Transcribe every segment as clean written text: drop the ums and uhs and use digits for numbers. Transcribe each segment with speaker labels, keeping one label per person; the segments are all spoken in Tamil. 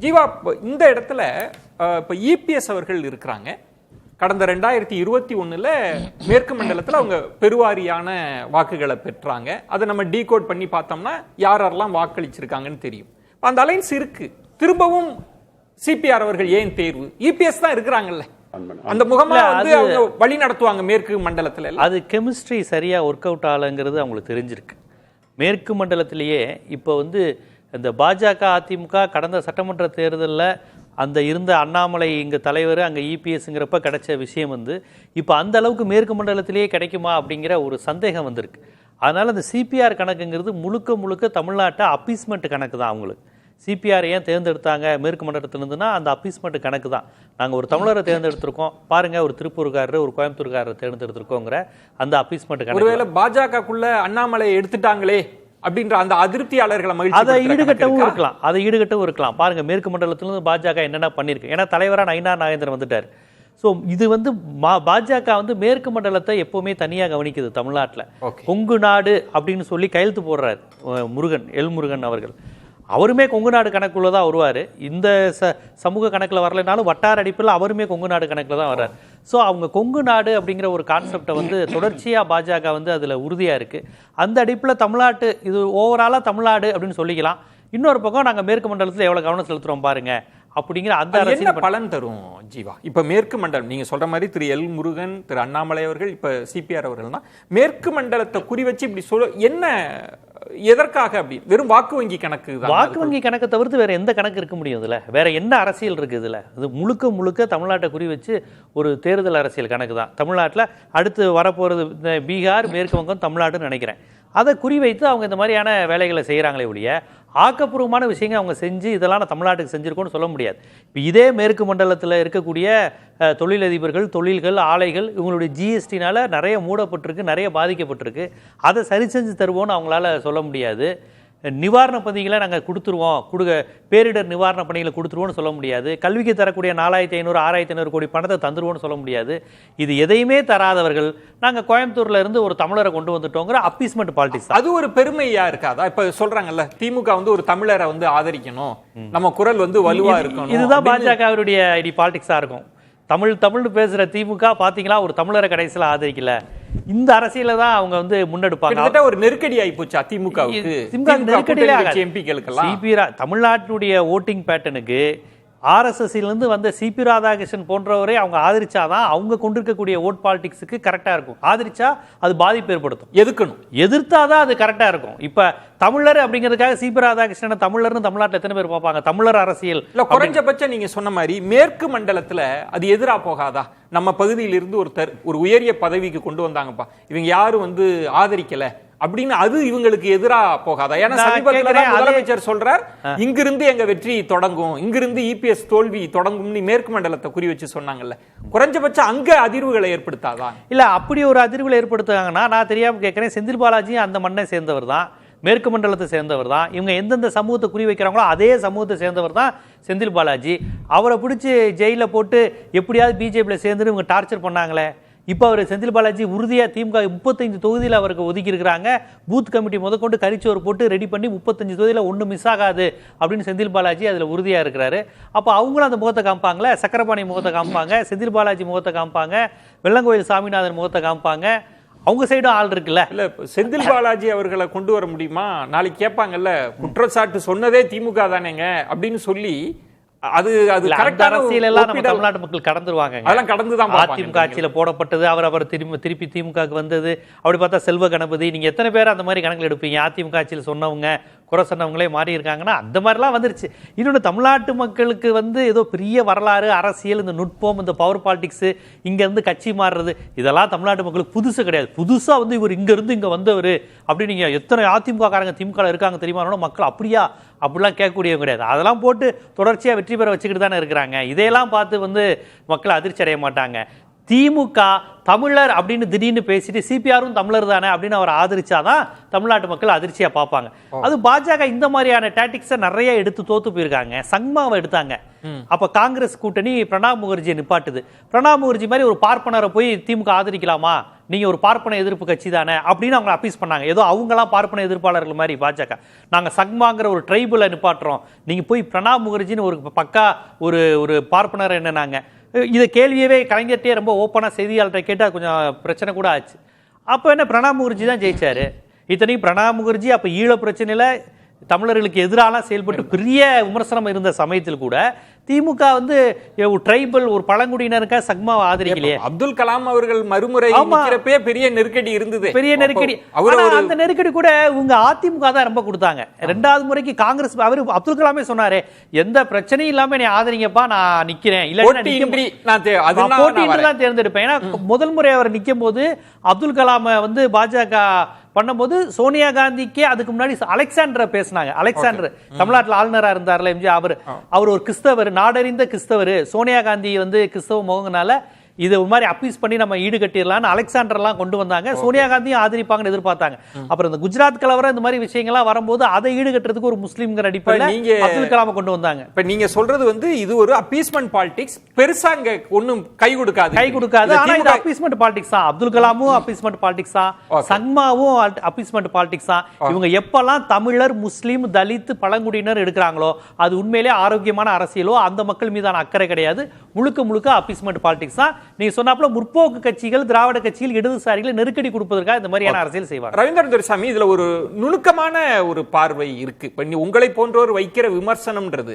Speaker 1: ஜீவா, இந்த இடத்துல இப்ப இபிஎஸ் அவர்கள் இருக்கிறாங்க. கடந்த 2021 மேற்கு மண்டலத்தில் அவங்க பெருவாரியான வாக்குகளை பெற்றாங்க. அதை நம்ம டீகோட் பண்ணி பார்த்தோம்னா யாரெல்லாம் வாக்களிச்சிருக்காங்கன்னு தெரியும். அந்த அலைன்ஸ் இருக்கு. திரும்பவும் சிபிஆர் அவர்கள் ஏன் தேர்வு? இபிஎஸ் தான் இருக்கிறாங்கல்ல, அந்த முகமா வந்து அவங்க வழி நடத்துவாங்க மேற்கு மண்டலத்துல.
Speaker 2: அது கெமிஸ்ட்ரி சரியா ஒர்க் அவுட் ஆகலைங்கிறது அவங்களுக்கு தெரிஞ்சிருக்கு. மேற்கு மண்டலத்திலேயே இப்போ வந்து இந்த பாஜக அதிமுக கடந்த சட்டமன்ற தேர்தலில் அந்த இருந்த அண்ணாமலை இங்கே தலைவர் அங்கே இபிஎஸ்ங்கிறப்ப கிடைச்ச விஷயம் வந்து இப்போ அந்த அளவுக்கு மேற்கு மண்டலத்திலேயே கிடைக்குமா அப்படிங்கிற ஒரு சந்தேகம் வந்திருக்கு. அதனால் அந்த சிபிஆர் கணக்குங்கிறது முழுக்க முழுக்க தமிழ்நாட்டை அப்பீஸ்மெண்ட் கணக்கு தான். அவங்களுக்கு சிபிஆர் ஏன் தேர்ந்தெடுத்தாங்க மேற்கு மண்டலத்திலிருந்துன்னா அந்த அப்பீஸ்மெண்ட் கணக்கு தான். நாங்கள் ஒரு தமிழரை தேர்ந்தெடுத்திருக்கோம் பாருங்க, ஒரு திருப்பூர்காரர் ஒரு கோயம்புத்தூர்காரர் தேர்ந்தெடுத்திருக்கோங்கிற அந்த அப்பீஸ்மெண்ட் கணக்கு.
Speaker 1: ஒருவேளை பாஜகக்குள்ள அண்ணாமலை எடுத்துட்டாங்களே அப்படின்ற அந்த அதிருப்தியாளர்களை மகிழ்ச்சி
Speaker 2: அதை ஈடுகட்டவும் இருக்கலாம். பாருங்க மேற்கு மண்டலத்திலிருந்து பாஜக என்னென்ன பண்ணிருக்கு. ஏன்னா தலைவராக நயினார் நாகேந்திரன் வந்துட்டார். ஸோ இது வந்து பாஜக வந்து மேற்கு மண்டலத்தை எப்பவுமே தனியாக கவனிக்குது. தமிழ்நாட்டில் கொங்கு நாடு அப்படின்னு சொல்லி கையெழுத்து போடுறாரு எல் முருகன் அவர்கள். அவருமே கொங்கு நாடு கணக்குள்ள தான் வருவார். இந்த சமூக கணக்கில் வரலைனாலும் வட்டார அடிப்பில் அவருமே கொங்கு நாடு கணக்கில் தான் வர்றார். ஸோ அவங்க கொங்கு நாடு அப்படிங்கிற ஒரு கான்செப்டை வந்து தொடர்ச்சியாக பாஜக வந்து அதில் உறுதியாக இருக்குது. அந்த அடிப்பில் தமிழ்நாட்டு இது ஓவராலாக தமிழ்நாடு அப்படின்னு சொல்லிக்கலாம். இன்னொரு பக்கம் நாங்கள் மேற்கு மண்டலத்தில் எவ்வளோ கவனம் செலுத்துகிறோம் பாருங்க அப்படிங்கிற அந்த என்ன
Speaker 1: பலன் தரும் ஜீவா? இப்ப மேற்கு மண்டலம் நீங்க சொல்ற மாதிரி திரு எல் முருகன் திரு அண்ணாமலை அவர்கள் இப்ப சிபிஆர் அவர்கள்னா மேற்கு மண்டலத்தை குறி வச்சு இப்படி சொல்ல என்ன எதற்காக? அப்படி வெறும் வாக்கு வங்கி கணக்கு,
Speaker 2: வாக்கு வங்கி கணக்கை தவிர்த்து வேற எந்த கணக்கு இருக்க முடியும் இதுல? வேற என்ன அரசியல் இருக்கு இதுல? இது முழுக்க முழுக்க தமிழ்நாட்டை குறி வச்சு ஒரு தேர்தல் அரசியல் கணக்கு தான். தமிழ்நாட்டில் அடுத்து வரப்போறது பீகார், மேற்கு வங்கம், தமிழ்நாடுன்னு நினைக்கிறேன். அதை குறிவைத்து அவங்க இந்த மாதிரியான வேலைகளை செய்கிறாங்களே ஒழிய ஆக்கப்பூர்வமான விஷயங்கள் அவங்க செஞ்சு இதெல்லாம் நான் தமிழ்நாட்டுக்கு செஞ்சுருக்கோன்னு சொல்ல முடியாது. இப்போ இதே மேற்கு மண்டலத்தில் இருக்கக்கூடிய தொழிலதிபர்கள், தொழில்கள், ஆலைகள் இவங்களுடைய ஜிஎஸ்டினால் நிறைய மூடப்பட்டிருக்கு, நிறைய பாதிக்கப்பட்டிருக்கு. அதை சரி செஞ்சு தருவோன்னு அவங்களால சொல்ல முடியாது. நிவாரண பணிகளை நாங்கள் கொடுத்துருவோம், பேரிடர் நிவாரண பணிகளை கொடுத்துருவோன்னு சொல்ல முடியாது. கல்விக்கு தரக்கூடிய 4500 6500 கோடி பணத்தை தந்துருவோன்னு சொல்ல முடியாது. இது எதையுமே தராதவர்கள் நாங்கள் கோயம்புத்தூர்ல இருந்து ஒரு தமிழரை கொண்டு வந்துட்டோங்கிற அப்பீஸ்மெண்ட் பாலிடிக்ஸ்.
Speaker 1: அது ஒரு பெருமையா இருக்காதா? இப்ப சொல்றாங்கல்ல திமுக வந்து ஒரு தமிழரை வந்து ஆதரிக்கணும், நம்ம குரல் வந்து வலுவா இருக்கணும்.
Speaker 2: இதுதான் பாஜகவுடைய ஐடி பாலிடிக்ஸா இருக்கும். தமிழ்னு பேசுற திமுக பாத்தீங்களா ஒரு தமிழரை கடைசியில் ஆதரிக்கல. இந்த அரசியல தான் அவங்க வந்து முன்னெடுப்பாங்க.
Speaker 1: ஒரு நெருக்கடி ஆகி போச்சு அதிமுகவுக்கு.
Speaker 2: தமிழ்நாட்டினுடைய ஓட்டிங் பேட்டர்னுக்கு ஆர்எஸ்எஸ்ல வந்து சிபி ராதாகிருஷ்ணன் போன்றவரை அவங்க ஆதரிச்சாதான் அவங்க கொண்டிருக்கக்கூடிய ஓட் பாலிடிக்ஸுக்கு கரெக்டா இருக்கும். ஆதரிச்சா அது பாதிப்பு ஏற்படுத்தும். எதிர்த்தாதான் அது கரெக்டா இருக்கும். இப்ப தமிழர் அப்படிங்கிறதுக்காக சிபி ராதாகிருஷ்ணன் தமிழர்னு தமிழ்நாட்டில் எத்தனை பேர் பார்ப்பாங்க? தமிழர் அரசியல்
Speaker 1: குறைஞ்சபட்சம் நீங்க சொன்ன மாதிரி மேற்கு மண்டலத்துல அது எதிரா போகாதா? நம்ம பகுதியில் இருந்து ஒரு உயரிய பதவிக்கு கொண்டு வந்தாங்கப்பா, இவங்க யாரும் வந்து ஆதரிக்கல அப்படின்னு அது இவங்களுக்கு எதிரா போகாதா? ஏன்னா சமீபத்தில் முதலமைச்சர் சொல்றார் இங்கிருந்து எங்க வெற்றி தொடங்கும், இங்கிருந்து இபிஎஸ் தோல்வி தொடங்கும் மேற்கு மண்டலத்தை குறி வச்சு சொன்னாங்கல்ல. குறைஞ்சபட்சம் அங்க அதிர்வுகளை ஏற்படுத்தாதா?
Speaker 2: இல்ல அப்படி ஒரு அதிர்வுகளை ஏற்படுத்துறாங்கன்னா நான் தெரியாம கேட்கிறேன். செந்தில் பாலாஜி அந்த மண்ணை சேர்ந்தவர் தான், மேற்கு மண்டலத்தை சேர்ந்தவர் தான். இவங்க எந்தெந்த சமூகத்தை குறி வைக்கிறாங்களோ அதே சமூகத்தை சேர்ந்தவர் தான் செந்தில் பாலாஜி. அவரை பிடிச்சி ஜெயில போட்டு எப்படியாவது பிஜேபியில் சேர்ந்து இவங்க டார்ச்சர் பண்ணாங்களே. இப்போ அவர் செந்தில் பாலாஜி உறுதியாக திமுக 35 தொகுதியில் அவருக்கு ஒதுக்கி இருக்கிறாங்க. பூத் கமிட்டி முதற்கொண்டு கரிச்சோறு போட்டு ரெடி பண்ணி 35 தொகுதியில் ஒன்றும் மிஸ் ஆகாது அப்படின்னு செந்தில் பாலாஜி அதில் உறுதியாக இருக்கிறாரு. அப்போ அவங்களும் அந்த முகத்தை காமிப்பாங்களே, சக்கரபாணி முகத்தை காமிப்பாங்க, செந்தில் பாலாஜி முகத்தை காமிப்பாங்க, வெள்ளங்கோயில் சாமிநாதன் முகத்தை காமிப்பாங்க. அவங்க சைடும் ஆள் இருக்குல்ல.
Speaker 1: இல்ல செந்தில் பாலாஜி அவர்களை கொண்டு வர முடியுமா? நாளைக்கு கேட்பாங்கல்ல, குற்றச்சாட்டு சொன்னதே திமுக தானேங்க அப்படின்னு சொல்லி
Speaker 2: அரசியல் எல்லாம் நம்ம தமிழ்நாட்டு மக்கள் கடந்துருவாங்க.
Speaker 1: அதெல்லாம் கடந்துதான்
Speaker 2: அதிமுக ஆட்சியில போடப்பட்டது, அவர் திருப்பி திமுகவுக்கு வந்தது. அப்படி பார்த்தா செல்வ கணபதி, நீங்க எத்தனை பேர் அந்த மாதிரி கணக்கில் எடுப்பீங்க? அதிமுக ஆட்சியில் சொன்னவங்க குறை சொன்னவங்களே மாறி இருக்காங்கன்னா அந்த மாதிரிலாம் வந்துருச்சு. இன்னொன்று தமிழ்நாட்டு மக்களுக்கு வந்து ஏதோ பெரிய வரலாறு, அரசியல், இந்த நுட்பம், இந்த பவர் பாலிடிக்ஸ், இங்க இருந்து கட்சி மாறுறது, இதெல்லாம் தமிழ்நாட்டு மக்களுக்கு புதுசு கிடையாது. புதுசா வந்து இவர் இங்க இருந்து இங்க வந்தவர் அப்படின்னு நீங்க எத்தனை அதிமுக காரங்க திமுக இருக்காங்க தெரியுமா? மக்கள் அப்படியா அப்படிலாம் கேட்கக்கூடியவங்க கிடையாது. அதெல்லாம் போட்டு தொடர்ச்சியாக வெற்றி பெற வச்சுக்கிட்டு தானே இருக்கிறாங்க. இதையெல்லாம் பார்த்து வந்து மக்கள் அதிர்ச்சி அடைய மாட்டாங்க. திமுக தமிழர் அப்படின்னு திடீர்னு பேசிட்டு சிபிஆரும் தமிழர் தானே அப்படின்னு அவர் ஆதரிச்சாதான் தமிழ்நாட்டு மக்கள் அதிர்ச்சியா பார்ப்பாங்க. அது பாஜக இந்த மாதிரியான டாக்டிக்ஸை நிறைய எடுத்து தோத்து போயிருக்காங்க. சங்மாவை எடுத்தாங்க. அப்ப காங்கிரஸ் கூட்டணி பிரணாப் முகர்ஜியை நிப்பாட்டுது. பிரணாப் முகர்ஜி மாதிரி ஒரு பார்ப்பனரை போய் திமுக ஆதரிக்கலாமா? நீங்க ஒரு பார்ப்பன எதிர்ப்பு கட்சி தானே அப்படின்னு அவங்க அப்பீஸ் பண்ணாங்க. ஏதோ அவங்களாம் பார்ப்பன எதிர்ப்பாளர்கள் மாதிரி பாஜக. நாங்க சக்மாங்கிற ஒரு ட்ரைபிளை நிப்பாட்டுறோம், நீங்க போய் பிரணாப் முகர்ஜின்னு ஒரு பக்கா ஒரு பார்ப்பனர் என்னன்னாங்க. இதை கேள்வியவே கலைஞர்கிட்டே ரொம்ப ஓப்பனா செய்தியாளர்கிட்ட கேட்டால் கொஞ்சம் பிரச்சனை கூட ஆச்சு. அப்போ என்ன பிரணாப் முகர்ஜி தான் ஜெயிச்சாரு. இத்தனையும் பிரணாப் முகர்ஜி அப்போ ஈழ பிரச்சனையில் தமிழர்களுக்கு எதிராலாம் செயல்பட்டு பெரிய விமர்சனம் இருந்த சமயத்தில் கூட திமுக வந்து ட்ரைபல் ஒரு பழங்குடியினருக்கா சக்மாவை ஆதரிக்கலையே.
Speaker 1: அப்துல் கலாம் அவர்கள் மறுமுறை பெரிய நெருக்கடி இருந்தது,
Speaker 2: பெரிய நெருக்கடி. அந்த நெருக்கடி கூட உங்க அதிமுக தான் ரொம்ப கொடுத்தாங்க. 2வது முறைக்கு காங்கிரஸ் அவரு அப்துல் கலாமே சொன்னாரு, எந்த பிரச்சனையும் இல்லாம நீ ஆதரிங்கப்பா, நான் நிக்கிறேன், இல்ல தேர்ந்தெடுப்பேன். ஏன்னா முதல் முறை அவர் நிக்கும் போது அப்துல் கலாம வந்து பாஜக பண்ணும்போது சோனியா காந்திக்கே அதுக்கு முன்னாடி அலெக்சாண்டரை பேசினாங்க. அலெக்சாண்டர் தமிழ்நாட்டில் ஆளுநரா இருந்தார்ல எம்ஜிஆர், அவர் ஒரு கிறிஸ்தவர், நாடறிந்த கிறிஸ்தவர். சோனியா காந்தி வந்து கிறிஸ்தவ முகங்கனால இதை ஒரு மாதிரி அப்பீஸ் பண்ணி நம்ம ஈடு கட்டிடலாம்னு அலெக்சாண்டர்லாம் கொண்டு வந்தாங்க. சோனியா காந்தியும் ஆதரிப்பாங்கன்னு எதிர்பார்த்தாங்க. அப்புறம் இந்த குஜராத் கலவரம் இந்த மாதிரி விஷயங்கள்லாம் வரும்போது அதை ஈடுகட்டுறதுக்கு ஒரு முஸ்லீம்ங்கிற அடிப்படையில் அப்துல் கலாமை கொண்டு வந்தாங்க.
Speaker 1: இப்ப நீங்க சொல்றது வந்து இது ஒரு அப்பீஸ்மென்ட் பாலிடிக்ஸ், பெருசா அங்க ஒண்ணும் கை கொடுக்காது.
Speaker 2: ஆனா இது அப்பீஸ்மென்ட் பாலிடிக்ஸ் தான். அப்துல் கலாமும் அப்பீஸ்மென்ட் பாலிடிக்ஸ் தான், சங்மாவும் அப்பீஸ்மென்ட் பாலிடிக்ஸ் தான். இவங்க எப்பெல்லாம் தமிழர், முஸ்லீம், தலித், பழங்குடியினர் எடுக்கிறாங்களோ அது உண்மையிலே ஆரோக்கியமான அரசியலோ அந்த மக்கள் மீதான அக்கறை கிடையாது. முழுக்க அப்பீஸ்மென்ட் பாலிடிக்ஸ் தான். நீங்க சொன்னாப்ல முற்போக்கு கட்சிகள், திராவிட கட்சிகள், இடதுசாரிகளை நெருக்கடி கொடுப்பதற்காக இந்த மாதிரியான அரசியல் செய்வாங்க.
Speaker 1: ரவீந்திரன் துரைசாமி, இதுல ஒரு நுணுக்கமான ஒரு பார்வை இருக்கு. இப்ப உங்களை போன்றோர் வைக்கிற விமர்சனம்ன்றது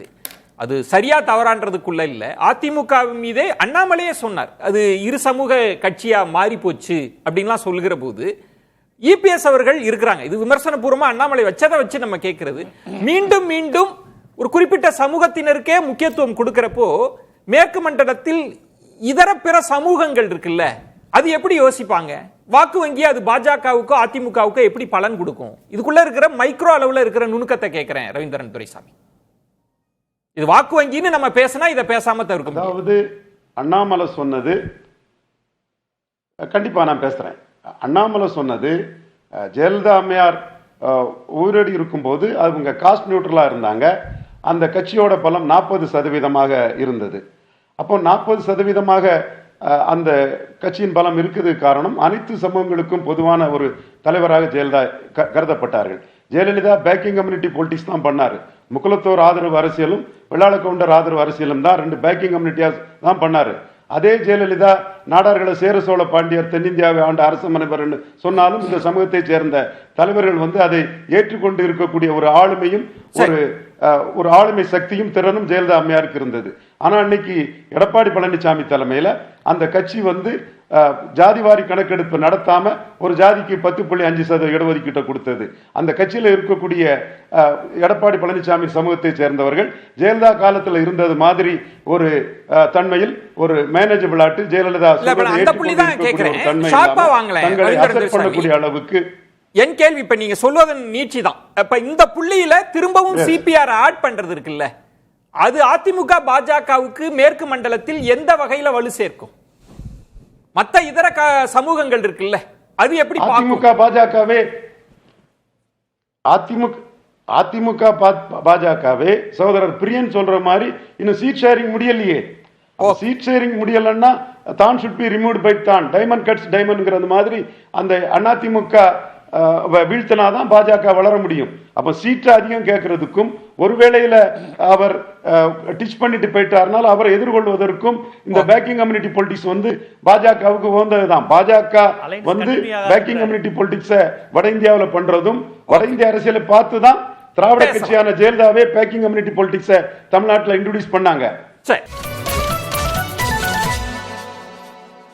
Speaker 1: அது சரியா தவறான்றதுக்குள்ள இல்ல. அதிமுக மீதே அண்ணாமலையே சொன்னார், அது இரு சமூக கட்சியா மாறி போச்சு அப்படின்லாம் சொல்லுகிற போது இபிஎஸ் அவர்கள் இருக்கிறாங்க. இது விமர்சன பூர்வமா அண்ணாமலை வச்சதை வச்சு நம்ம கேட்கிறது. மீண்டும் ஒரு குறிப்பிட்ட சமூகத்தினருக்கே முக்கியத்துவம் கொடுக்கிறப்போ மேற்கு மண்டலத்தில் இதர பிற சமூகங்கள் இருக்குல்ல, அது எப்படி யோசிப்பாங்க? வாக்கு வங்கி அது பாஜகவுக்கோ அதிமுகவுக்கோ எப்படி பலன் கொடுக்கும்? இதுக்குள்ள இருக்கிற மைக்ரோ அளவுல இருக்கிற நுணுக்கத்தை கேட்கிறேன் ரவீந்திரன் துரைசாமி. இது வாக்கு வங்கின்னு நம்ம பேசினா இதை பேசாம தவிர்க்க.
Speaker 3: அதாவது அண்ணாமலை சொன்னது கண்டிப்பா நான் பேசுறேன். அண்ணாமலை சொன்னது ஜெயலலிதா அம்மையார் ஊரடி இருக்கும்போது அவங்க காஸ்ட் நியூட்ரலா இருந்தாங்க. அந்த கட்சியோட பலம் 40% இருந்தது. அப்போ 40% அந்த கட்சியின் பலம் இருக்குது. காரணம், அனைத்து சமூகங்களுக்கும் பொதுவான ஒரு தலைவராக ஜெயலலிதா கருதப்பட்டார்கள். ஜெயலலிதா பேக்கிங் கம்யூனிட்டி பொலிட்டிக்ஸ் தான் பண்ணாரு. முக்குலத்தோர் ஆதரவு அரசியலும் வெள்ளாள கவுண்டர் ஆதரவு அரசியலும் தான் 2 பேக்கிங் கம்யூனிட்டியா தான் பண்ணாரு. அதே ஜெயலலிதா நாடார்களை சேர சோழ பாண்டியர் தென்னிந்தியாவை ஆண்ட அரச மனைவர் சொன்னாலும் இந்த சமூகத்தை சேர்ந்த தலைவர்கள் வந்து அதை ஏற்றுக்கொண்டு இருக்கக்கூடிய ஒரு ஆளுமையும் ஒரு ஆளுமை சக்தியும் திறனும் ஜெயலலிதா அம்மையாருக்கு இருந்தது. ஆனா இன்னைக்கு எடப்பாடி பழனிசாமி தலைமையில அந்த கட்சி வந்து ஜாதிவாரி கணக்கெடுப்பு நடத்தாம ஒரு ஜாதிக்கு 10.5% இடஒதுக்கீட்டை கொடுத்தது. அந்த கட்சியில இருக்கக்கூடிய எடப்பாடி பழனிசாமி சமூகத்தை சேர்ந்தவர்கள் ஜெயலலிதா காலத்தில் இருந்தது மாதிரி ஒரு தன்மையில் ஒரு மேனேஜபிள் ஆட்டு ஜெயலலிதா பண்ணக்கூடிய அளவுக்கு
Speaker 1: என் கேள்வி. இப்ப நீங்க சொல்வதன் நீட்சி தான். இப்ப இந்த புள்ளியில திரும்பவும் சிபிஆர் ஆட் பண்றது இருக்குல்ல, அது அதிமுக பாஜகவுக்கு மேற்கு மண்டலத்தில் எந்த வகையில வலு சேர்க்கும்? மத்த இதர சமூகங்கள் இருக்குல்ல, அது எப்படி?
Speaker 3: அதிமுக பாஜகவே சகோதரர் பிரியன் சொல்ற மாதிரி இன்னும் சீட் ஷேரிங் முடியலையே. சீட் ஷேரிங் முடியலன்னா தான் should be removed by தான், டைமண்ட் கட்ஸ் டைமண்ட்ங்கிறது மாதிரி அந்த அதிமுக வீழ்த்தினாதான் பாஜக வளர முடியும். அப்ப சீட்டு அதிகம் கேட்கறதுக்கும் ஒருவேளையில அவர் டிச் பண்ணிட்டு போயிட்டார்னால அவரை எதிர்கொள்வதற்கும் இந்த பேக்கிங் கம்யூனிட்டி பொலிட்டிக்ஸ் வந்து பாஜகவுக்கு உகந்ததுதான். பாஜக வந்து பேக்கிங் கம்யூனிட்டி பொலிட்டிக்ஸ வட இந்தியாவில் பண்றதும் வட இந்திய அரசியலை பார்த்துதான் திராவிட கட்சியான ஜெயலலிதாவே பேக்கிங் கம்யூனிட்டி பொலிட்டிக்ஸ தமிழ்நாட்டில் இன்ட்ரோடியூஸ் பண்ணாங்க.